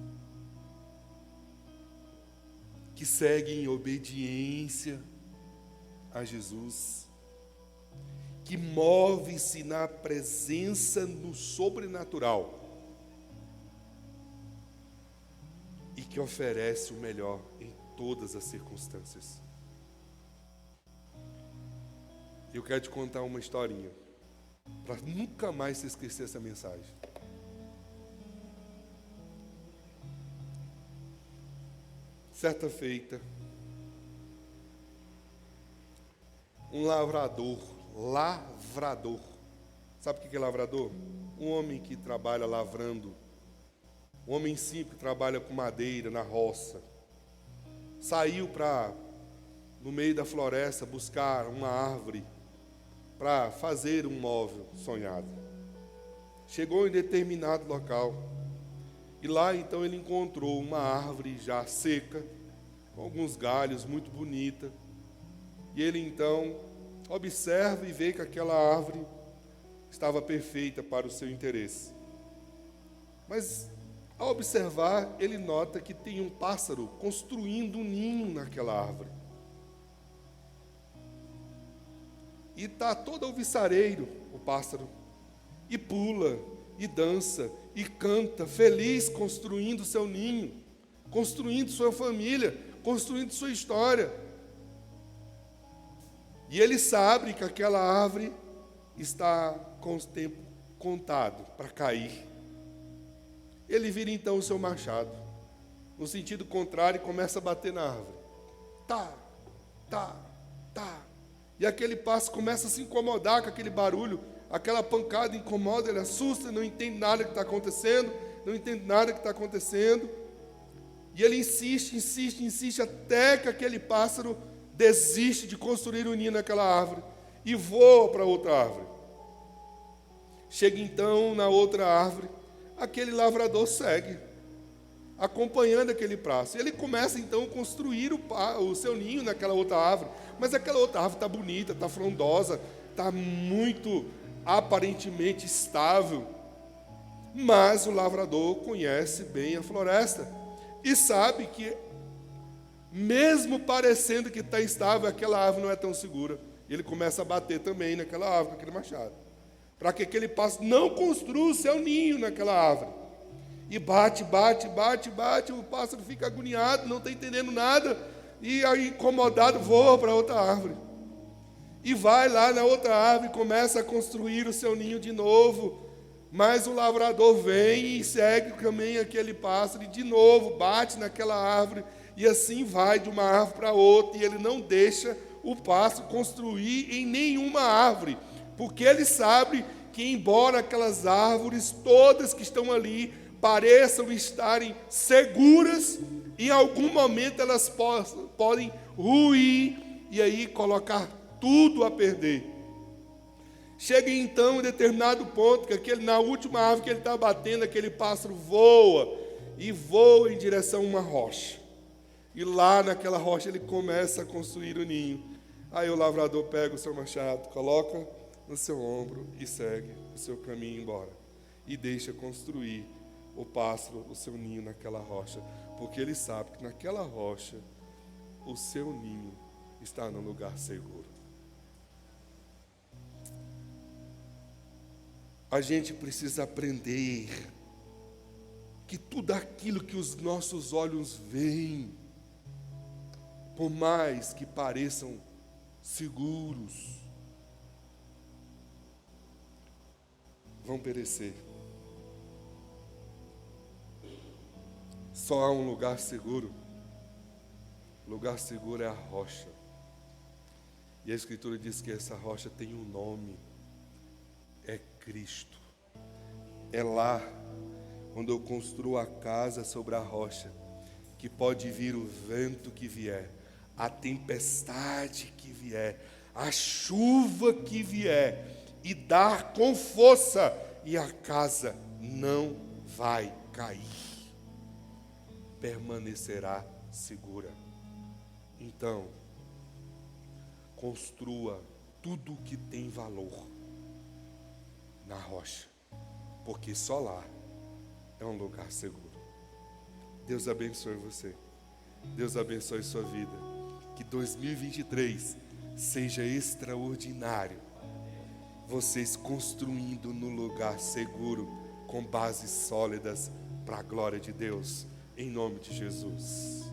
que seguem em obediência a Jesus, que movem-se na presença no sobrenatural e que oferece o melhor em todas as circunstâncias. Eu quero te contar uma historinha, para nunca mais se esquecer essa mensagem. Certa feita, um lavrador, sabe o que é lavrador? Um homem que trabalha lavrando, um homem simples que trabalha com madeira na roça, saiu no meio da floresta, buscar uma árvore para fazer um móvel sonhado. Chegou em determinado local e lá então ele encontrou uma árvore já seca, com alguns galhos, muito bonita. E ele então observa e vê que aquela árvore estava perfeita para o seu interesse. Mas ao observar, ele nota que tem um pássaro construindo um ninho naquela árvore. E está todo alvissareiro o pássaro, e pula, e dança, e canta, feliz, construindo seu ninho, construindo sua família, construindo sua história. E ele sabe que aquela árvore está com o tempo contado para cair. Ele vira então o seu machado, no sentido contrário, e começa a bater na árvore. Tá. E aquele pássaro começa a se incomodar com aquele barulho, aquela pancada incomoda, ele assusta, não entende nada que está acontecendo, E ele insiste, até que aquele pássaro desiste de construir um ninho naquela árvore e voa para outra árvore. Chega então na outra árvore, aquele lavrador segue, acompanhando aquele pássaro. Ele começa então a construir o seu ninho naquela outra árvore, mas aquela outra árvore está bonita, está frondosa, está muito aparentemente estável. Mas o lavrador conhece bem a floresta e sabe que, mesmo parecendo que está estável, aquela árvore não é tão segura. Ele começa a bater também naquela árvore com aquele machado, para que aquele pássaro não construa o seu ninho naquela árvore. E bate, o pássaro fica agoniado, não está entendendo nada, e aí, incomodado, voa para outra árvore. E vai lá na outra árvore e começa a construir o seu ninho de novo. Mas o lavrador vem e segue também aquele pássaro, e de novo bate naquela árvore, e assim vai de uma árvore para outra, e ele não deixa o pássaro construir em nenhuma árvore, porque ele sabe que, embora aquelas árvores todas que estão ali pareçam estarem seguras, em algum momento elas podem ruir e aí colocar tudo a perder. Chega então em determinado ponto, que na última árvore que ele está batendo, aquele pássaro voa em direção a uma rocha. E lá naquela rocha ele começa a construir o ninho. Aí o lavrador pega o seu machado, coloca no seu ombro e segue o seu caminho embora. E deixa construir o pássaro, o seu ninho naquela rocha. Porque ele sabe que naquela rocha o seu ninho está num lugar seguro. A gente precisa aprender que tudo aquilo que os nossos olhos veem, por mais que pareçam seguros, vão perecer. Só há um lugar seguro. O lugar seguro é a rocha. E a Escritura diz que essa rocha tem um nome. É Cristo. É lá, quando eu construo a casa sobre a rocha, que pode vir o vento que vier, a tempestade que vier, a chuva que vier, e dar com força, e a casa não vai cair, permanecerá segura. Então, construa tudo que tem valor na rocha, porque só lá é um lugar seguro. Deus abençoe você. Deus abençoe sua vida. Que 2023 seja extraordinário. Vocês construindo no lugar seguro, com bases sólidas, para a glória de Deus, em nome de Jesus.